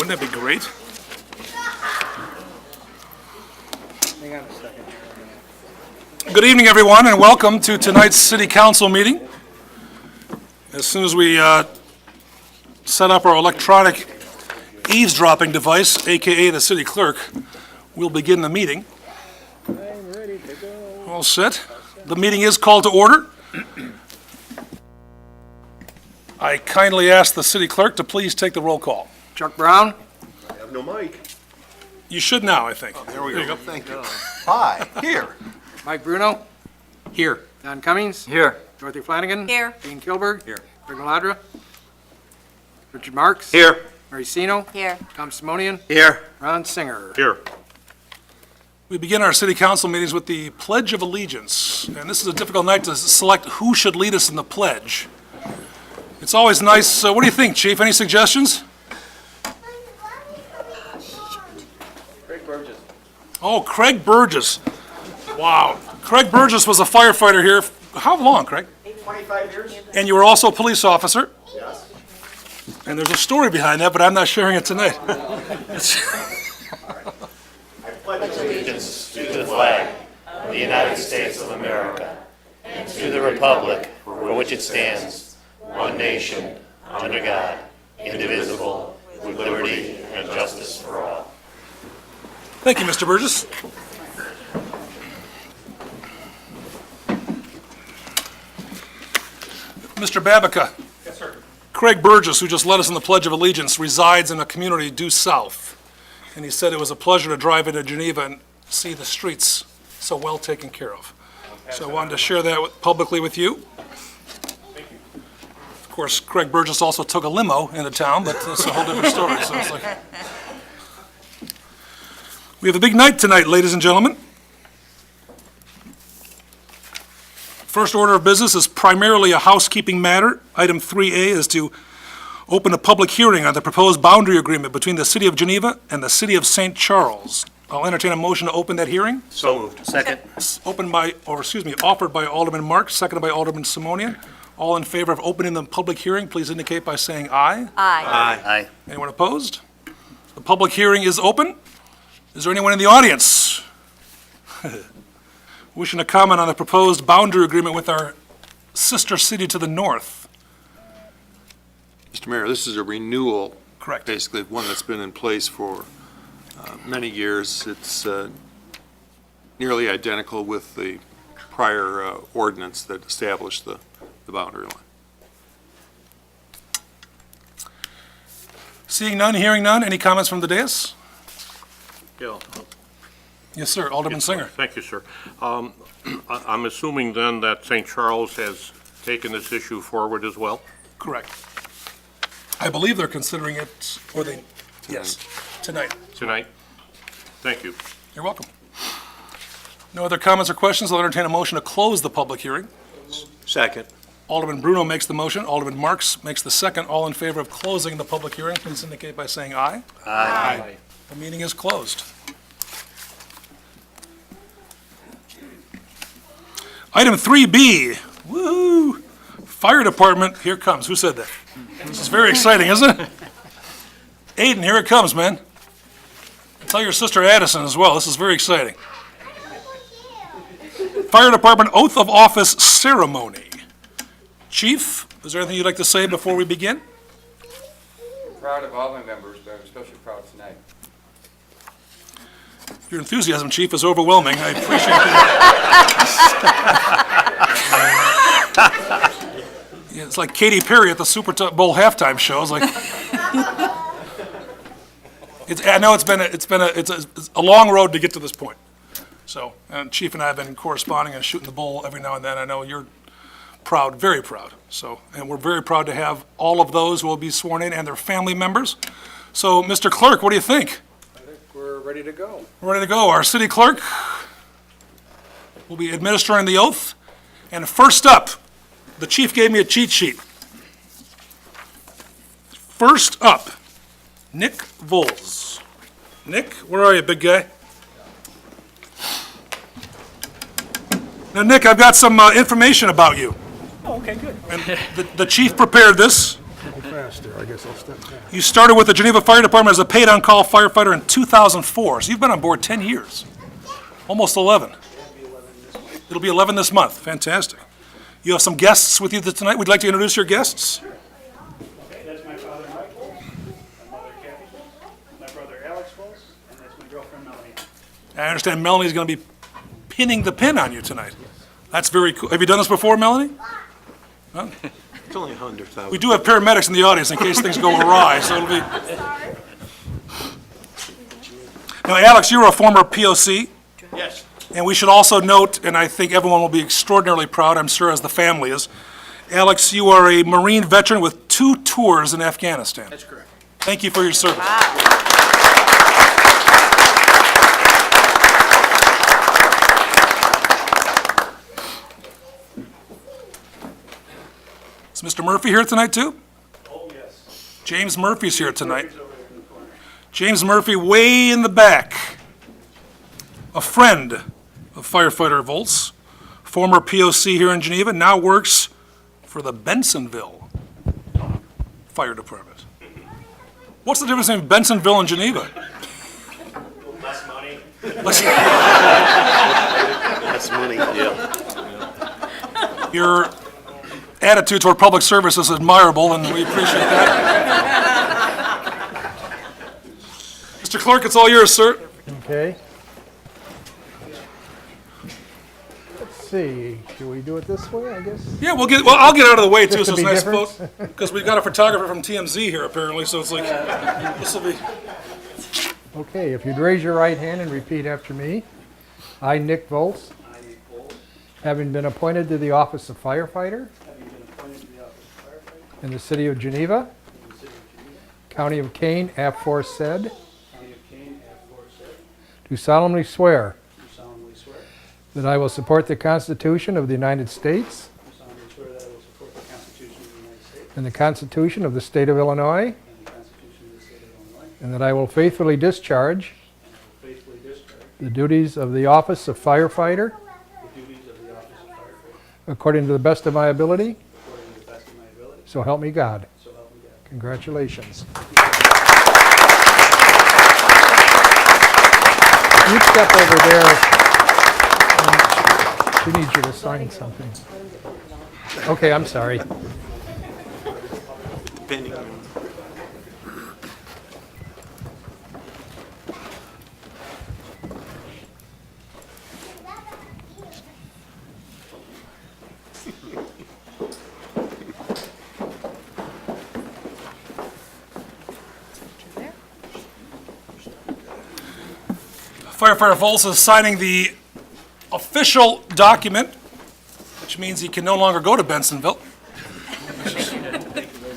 Wouldn't that be great? Hang on a second. Good evening, everyone, and welcome to tonight's City Council meeting. As soon as we set up our electronic eavesdropping device, AKA the city clerk, we'll begin the meeting. I'm ready to go. All set. The meeting is called to order. I kindly ask the city clerk to please take the roll call. Chuck Brown? I have no mic. You should now, I think. There we go. Thank you. Hi, here. Mike Bruno? Here. Don Cummings? Here. Dorothy Flanagan? Here. Dean Kilberg? Here. Rick Maladra? Richard Marks? Here. Mary Sino? Here. Tom Simonian? Here. Ron Singer? Here. We begin our city council meetings with the Pledge of Allegiance. And this is a difficult night to select who should lead us in the pledge. It's always nice. What do you think, Chief? Any suggestions? Craig Burgess. Oh, Craig Burgess. Wow. Craig Burgess was a firefighter here. How long, Craig? 25 years? And you were also a police officer. Yes. And there's a story behind that, but I'm not sharing it tonight. I pledge allegiance to the flag of the United States of America and to the republic for which it stands, one nation, under God, indivisible, with liberty and justice for all. Thank you, Mr. Burgess. Mr. Babica. Yes, sir. Craig Burgess, who just led us in the Pledge of Allegiance, resides in a community due south. And he said it was a pleasure to drive into Geneva and see the streets so well taken care of. So I wanted to share that publicly with you. Thank you. Of course, Craig Burgess also took a limo into town, but that's a whole different story. So it's like, we have a big night tonight, ladies and gentlemen. First order of business is primarily a housekeeping matter. Item 3A is to open a public hearing on the proposed boundary agreement between the City of Geneva and the City of St. Charles. I'll entertain a motion to open that hearing. So moved. Second. Offered by Alderman Marks, seconded by Alderman Simonian. All in favor of opening the public hearing, please indicate by saying aye. Aye. Aye. Anyone opposed? The public hearing is open. Is there anyone in the audience wishing to comment on the proposed boundary agreement with our sister city to the north? Mr. Mayor, this is a renewal. Correct. Basically, one that's been in place for many years. It's nearly identical with the prior ordinance that established the boundary line. Seeing none, hearing none, any comments from the dais? Yeah. Yes, sir. Alderman Singer. Thank you, sir. I'm assuming then that St. Charles has taken this issue forward as well? Correct. I believe they're considering it, or they, yes, tonight. Tonight? Thank you. You're welcome. No other comments or questions? I'll entertain a motion to close the public hearing. Second. Alderman Bruno makes the motion. Alderman Marks makes the second. All in favor of closing the public hearing, please indicate by saying aye. Aye. The meeting is closed. Item 3B, woo-hoo, Fire Department, here it comes. Who said that? This is very exciting, isn't it? Aiden, here it comes, man. Tell your sister Addison as well. This is very exciting. Fire Department Oath of Office Ceremony. Chief, is there anything you'd like to say before we begin? I'm proud of all my members, but I'm especially proud tonight. Your enthusiasm, Chief, is overwhelming. I appreciate it. Yeah, it's like Katy Perry at the Super Bowl halftime show. It's like, I know it's a long road to get to this point. So, and Chief and I have been corresponding and shooting the bull every now and then. I know you're proud, very proud. So, and we're very proud to have all of those who will be sworn in and their family members. So, Mr. Clerk, what do you think? I think we're ready to go. We're ready to go. Our city clerk will be administering the oath. And first up, the chief gave me a cheat sheet. First up, Nick Voles. Nick, where are you, big guy? Now, Nick, I've got some information about you. Oh, okay, good. And the chief prepared this. faster. I guess I'll step back. You started with the Geneva Fire Department as a paid-on-call firefighter in 2004, so you've been on board 10 years, almost 11. It'll be 11 this month. Fantastic. You have some guests with you tonight. We'd like to introduce your guests. Okay, that's my father Michael, my mother Kathy, my brother Alex Wolf, and that's my girlfriend Melanie. I understand Melanie's going to be pinning the pin on you tonight. That's very cool. Have you done this before, Melanie? It's only 100,000. We do have paramedics in the audience in case things go awry, so it'll be... Now, Alex, you were a former POC. Yes. And we should also note, and I think everyone will be extraordinarily proud, I'm sure as the family is, Alex, you are a Marine veteran with 2 tours in Afghanistan. That's correct. Thank you for your service. Is Mr. Murphy here tonight, too? Oh, yes. James Murphy's here tonight. He's over there in the corner. James Murphy, way in the back. A friend of firefighter Volts, former POC here in Geneva, now works for the Bensonville Fire Department. What's the difference between Bensonville and Geneva? Less money. That's money, yeah. Your attitude toward public service is admirable, and we appreciate that. Mr. Clerk, it's all yours, sir. Okay. Let's see, should we do it this way, I guess? Yeah, I'll get out of the way, too, Just so to it's be nice, different? because we've got a photographer from TMZ here, apparently, so it's like, this will be... Okay, if you'd raise your right hand and repeat after me. I, Nick Volz, I, Nick Wolf, having been appointed to the office of firefighter having been appointed to the office of firefighter in the city of Geneva, in the city of Geneva, county of Kane, aforesaid, county of Kane, aforesaid, do solemnly swear do solemnly swear, that I will support the Constitution of the United States do solemnly swear that I will support the Constitution of the United States and the Constitution of the state of Illinois, and the Constitution of the state of Illinois, and that I will faithfully discharge and I will faithfully discharge the duties of the office of firefighter the duties of the office of firefighter according to the best of my ability, according to the best of my ability, so help me God. so help me God. Congratulations. You step over there. She needs you to sign something. Okay, I'm sorry. Pending. Firefighter Volz is signing the official document, which means he can no longer go to Bensonville.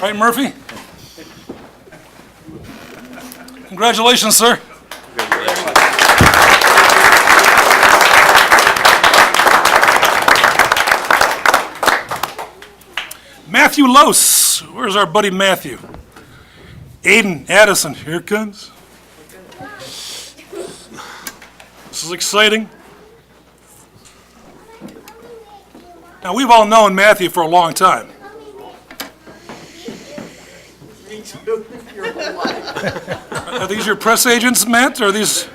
Right, Murphy? Congratulations, sir. Matthew Lose, where's our buddy Matthew? Aiden Addison, here it comes. This is exciting. Now, we've all known Matthew for a long time. Are these your press agents, Matt, or are these?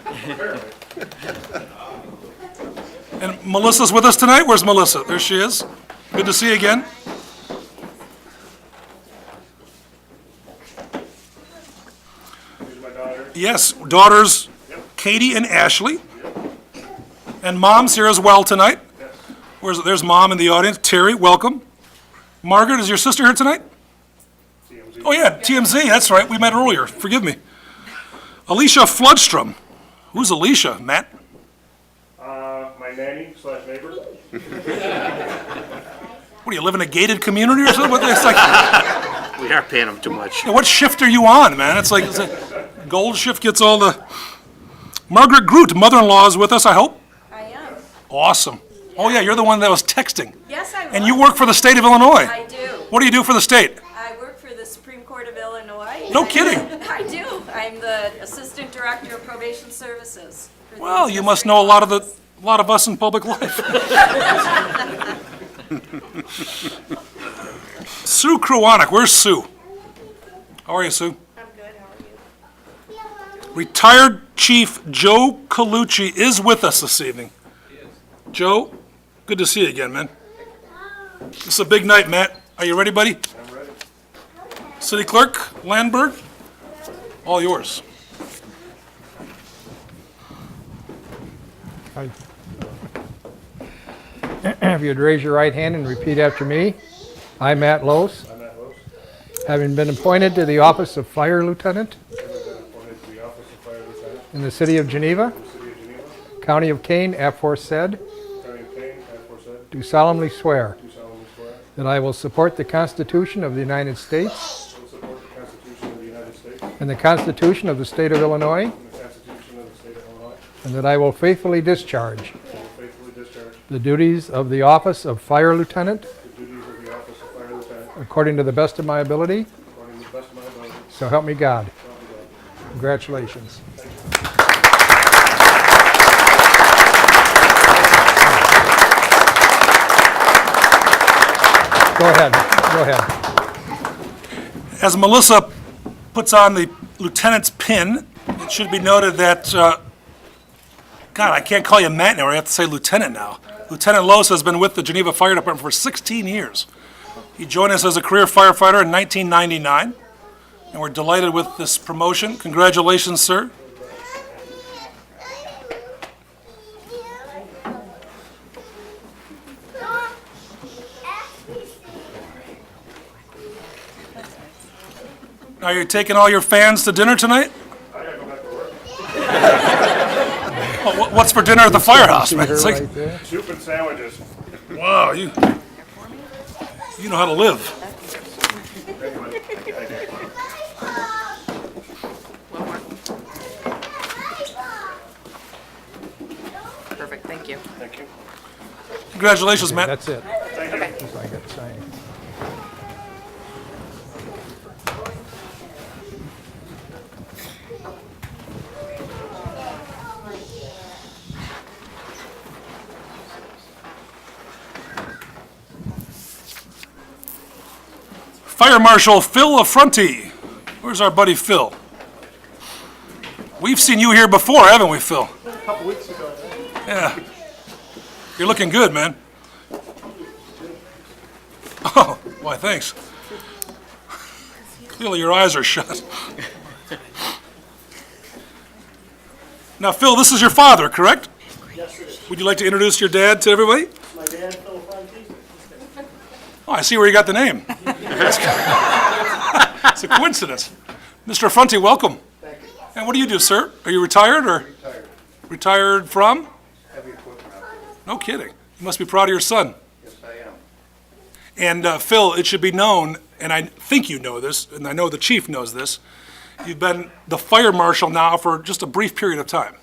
And Melissa's with us tonight? Where's Melissa? There she is. Good to see you again. Here's my daughter. Yes, daughters Katie and Ashley. And mom's here as well tonight. There's mom in the audience. Terry, welcome. Margaret, is your sister here tonight? TMZ. Oh yeah, TMZ, that's right. We met earlier. Forgive me. Alicia Floodstrom. Who's Alicia, Matt? My nanny / neighbor. What do you live in a gated community or something? It's like, We are paying them too much. what shift are you on, man? It's like gold shift gets all the. Margaret Groot, mother-in-law, is with us, I hope. I am. Awesome. Oh yeah, you're the one that was texting. Yes, I was. And you work for the state of Illinois. I do. What do you do for the state? I work for the Supreme Court of Illinois. No kidding. I do. I'm the Assistant Director of Probation Services. for the Well, you must know a lot of us in public life. Sue Kruwanek, where's Sue? How are you, Sue? I'm good, how are you? Retired Chief Joe Colucci is with us this evening. Joe, good to see you again, man. This is a big night, Matt. Are you ready, buddy? I'm ready. City Clerk Landberg, all yours. If you'd raise your right hand and repeat after me. I, Matt Lose, having been appointed to the office of Fire Lieutenant in the city of Geneva, County of Kane, aforesaid, do solemnly swear that I will support the Constitution of the United States and the Constitution of the State of Illinois, and that I will faithfully discharge the duties of the office of Fire Lieutenant according to the best of my ability. So help me God. Congratulations. Go ahead. Go ahead. As Melissa puts on the lieutenant's pin, it should be noted that, God, I can't call you Matt now, I have to say lieutenant now. Lieutenant Lose has been with the Geneva Fire Department for 16 years. He joined us as a career firefighter in 1999, and we're delighted with this promotion. Congratulations, sir. Now you're taking all your fans to dinner tonight? Well, what's for dinner at the firehouse, man? It's like, Soup and sandwiches. wow, you know how to live. Perfect, thank you. Congratulations, Matt. That's it. Okay. Just like it, signing. Fire Marshal Phil Affronti. Where's our buddy Phil? We've seen you here before, haven't we, Phil? A couple weeks ago. Yeah. You're looking good, man. Oh, why, thanks. Clearly your eyes are shut. Now, Phil, this is your father, correct? Yes, it is. Would you like to introduce your dad to everybody? My dad, Phil Frankie. Oh, I see where you got the name. It's a coincidence. Mr. Affronti, welcome. Thank you. And what do you do, sir? Are you retired or? Retired. Retired from? Heavy equipment operator. No kidding. You must be proud of your son. Yes, I am. And Phil, it should be known, and I think you know this, and I know the chief knows this, you've been the fire marshal now for just a brief period of time.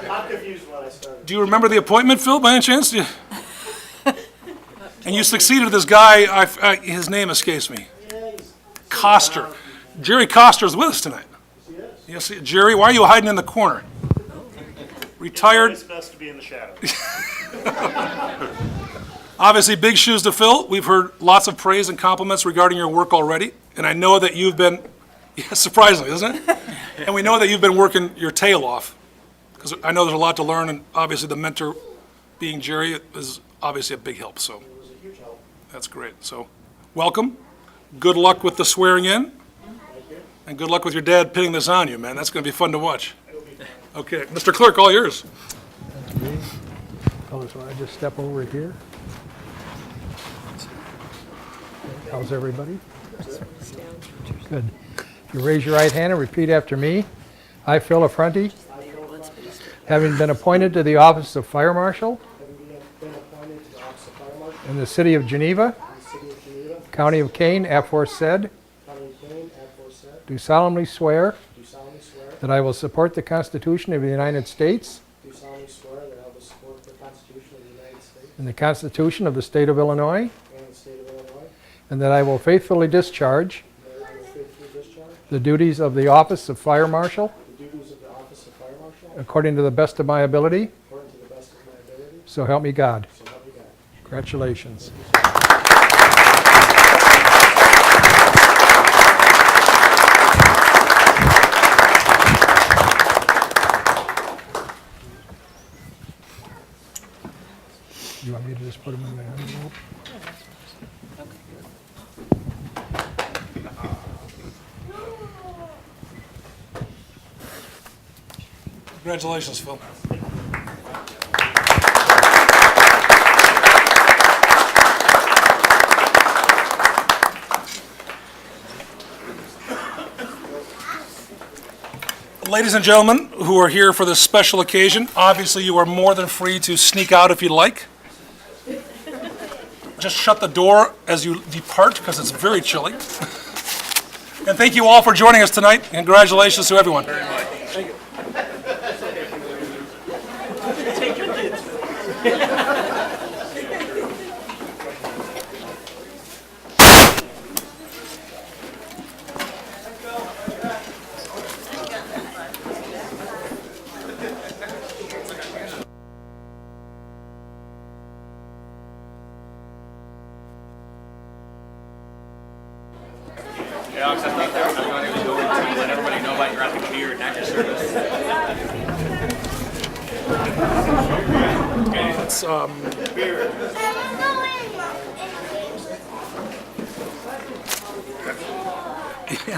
I'm confused when I started. Do you remember the appointment, Phil, by any chance? And you succeeded this guy, his name escapes me. Yeah, he's. Coster. Jerry Coster's with us tonight. Yes. Yes, Jerry, why are you hiding in the corner? Retired. It's best to be in the shadows. Obviously, big shoes to fill. We've heard lots of praise and compliments regarding your work already, and I know that you've been, yeah, surprisingly, isn't it? And we know that you've been working your tail off, because I know there's a lot to learn, and obviously the mentor being Jerry is obviously a big help, so It was a huge help. that's great. So, welcome. Good luck with the swearing in, Thank you. and good luck with your dad pinning this on you, man. That's going to be fun to watch. It'll be fun. Okay, Mr. Clerk, all yours. Oh, so I just step over here. How's everybody? Good. If you raise your right hand and repeat after me. I, Phil Affronti, having been appointed to the office of Fire Marshal Having been appointed to the office of fire marshal in the city of Geneva, in the city of Geneva, County of Kane, aforesaid, County of Kane, aforesaid, do solemnly swear do solemnly swear, that I will support the Constitution of the United States do solemnly swear that I will support the Constitution of the United States and the Constitution of the State of Illinois, and the state of Illinois, and that I will faithfully discharge and that I will faithfully discharge the duties of the office of Fire Marshal the duties of the office of fire marshal according to the best of my ability. according to the best of my ability, So help me God. so help me God. Congratulations. Thank you, sir. You want me to just put them in the envelope? Congratulations, Phil. Ladies and gentlemen who are here for this special occasion, obviously you are more than free to sneak out if you'd like. Just shut the door as you depart because it's very chilly. And thank you all for joining us tonight. Congratulations to everyone. Alex, I think I'm going to go and let everybody know about your active beer and active service. It's, I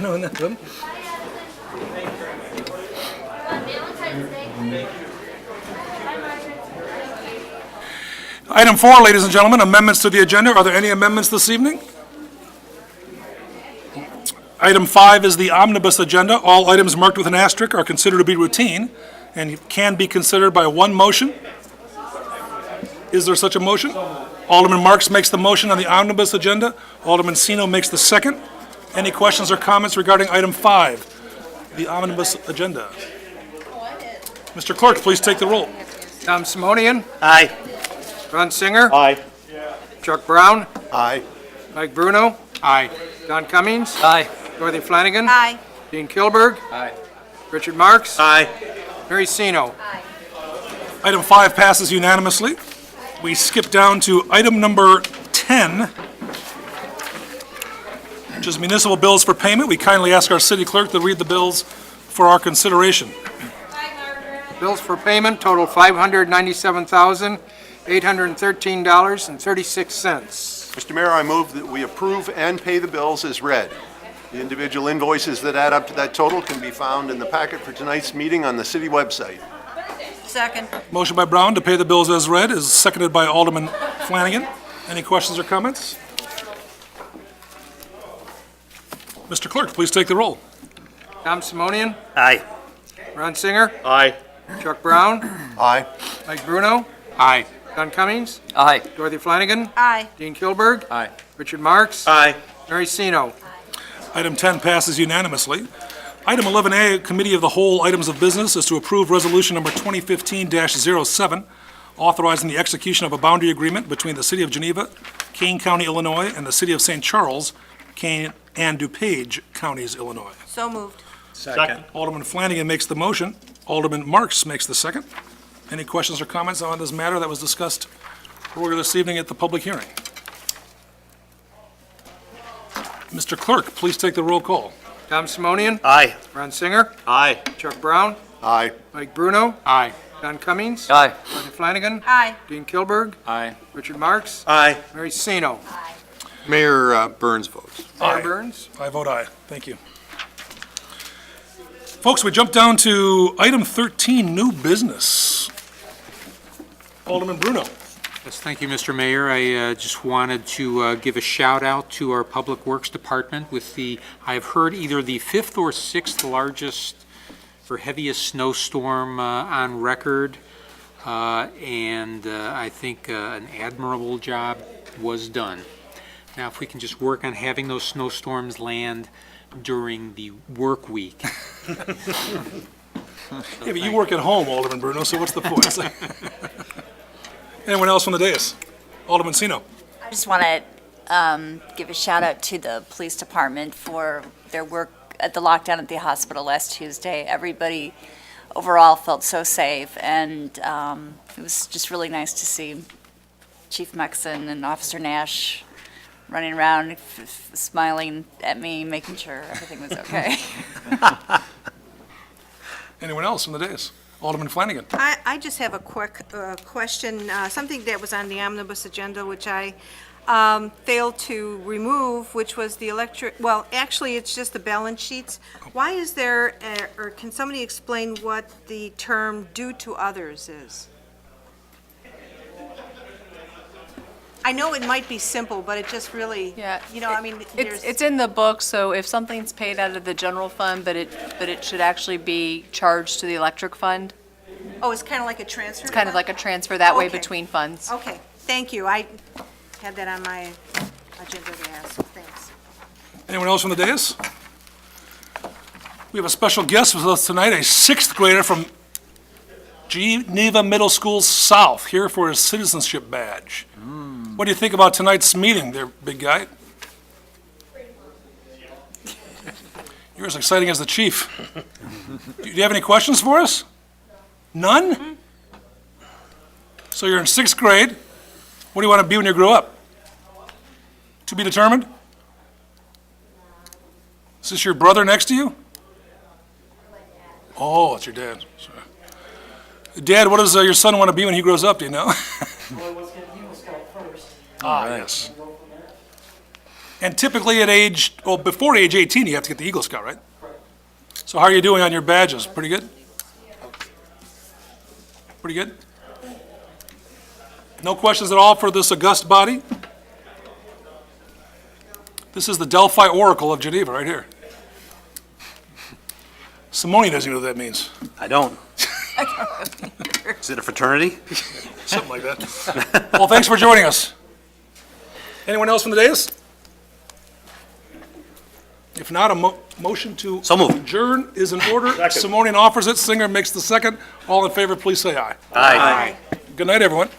know, isn't that good? Item 4, ladies and gentlemen, amendments to the agenda. Are there any amendments this evening? Item 5 is the omnibus agenda. All items marked with an asterisk are considered to be routine and can be considered by one motion. Is there such a motion? Alderman Marks makes the motion on the omnibus agenda. Alderman Sino makes the second. Any questions or comments regarding item 5, the omnibus agenda? Mr. Clerk, please take the roll. Tom Simonian, Aye. Ron Singer, Aye. Chuck Brown, Aye. Mike Bruno. Aye. Don Cummings. Aye. Dorothy Flanagan. Aye. Dean Kilberg. Aye. Richard Marks. Aye. Mary Sino. Item 5 passes unanimously. We skip down to item number 10, which is municipal bills for payment. We kindly ask our city clerk to read the bills for our consideration. Bills for payment total $597,813.36. Mr. Mayor, I move that we approve and pay the bills as read. The individual invoices that add up to that total can be found in the packet for tonight's meeting on the city website. Second. Motion by Brown to pay the bills as read is seconded by Alderman Flanagan. Any questions or comments? Mr. Clerk, please take the roll. Tom Simonian, Aye. Ron Singer, Aye. Chuck Brown, Aye. Mike Bruno. Aye. Don Cummings, Aye. Dorothy Flanagan, Aye. Dean Kilberg, Aye. Richard Marks, Aye. Mary Sino. Item 10 passes unanimously. Item 11A, Committee of the Whole Items of Business, is to approve Resolution Number 2015-07, authorizing the execution of a boundary agreement between the City of Geneva, Kane County, Illinois, and the City of St. Charles, Kane and DuPage Counties, Illinois. So moved. Second. Alderman Flanagan makes the motion. Alderman Marks makes the second. Any questions or comments on this matter that was discussed earlier this evening at the public hearing? Mr. Clerk, please take the roll call. Tom Simonian, Aye. Ron Singer, Aye. Chuck Brown, Aye. Mike Bruno, Aye. Don Cummings, Aye. Dorothy Flanagan, Aye. Dean Kilberg, Aye. Richard Marks, Aye. Mary Sino. Mayor Burns votes. Mayor Aye. Burns. I vote aye. Thank you. Folks, we jump down to item 13, new business. Alderman Bruno. Yes, thank you, Mr. Mayor. I just wanted to give a shout out to our Public Works Department with I've heard either the 5th or 6th largest or heaviest snowstorm on record. And I think an admirable job was done. Now, if we can just work on having those snowstorms land during the work week. Yeah, but you work at home, Alderman Bruno, so what's the point? Anyone else from the dais? Alderman Sino. I just want to give a shout out to the police department for their work at the lockdown at the hospital last Tuesday. Everybody overall felt so safe, and it was just really nice to see Chief Mexon and Officer Nash running around, smiling at me, making sure everything was okay. Anyone else from the dais? Alderman Flanagan. I just have a quick question, something that was on the omnibus agenda, which I failed to remove, which was the well, actually, it's just the balance sheets. Why is there, or can somebody explain what the term "due to others" is? I know it might be simple, but it just really, Yeah. you know, I mean, there's... It's in the book, so if something's paid out of the general fund, but it should actually be charged to the electric fund, Oh, it's kind of like a transfer? it's kind of like a transfer that way Okay. between funds. Okay, thank you. I had that on my agenda to ask. Thanks. Anyone else from the dais? We have a special guest with us tonight, a 6th grader from Geneva Middle School South, here for his citizenship badge. What do you think about tonight's meeting there, big guy? You're as exciting as the chief. Do you have any questions for us? None? So you're in 6th grade. What do you want to be when you grow up? To be determined? Is this your brother next to you? Oh, it's your dad. Sorry. Dad, what does your son want to be when he grows up, do you know? Ah, yes. And typically at age, well, before age 18, you have to get the Eagle Scout, right? So how are you doing on your badges? Pretty good? Pretty good? No questions at all for this august body? This is the Delphi Oracle of Geneva, right here. Simone doesn't even know what that means. I don't. Is it a fraternity? Something like that. Well, thanks for joining us. Anyone else from the dais? If not, a motion to So moved. adjourn is in order. Simone offers it, Singer makes the second. All in favor, please say aye. Aye. Good night, everyone.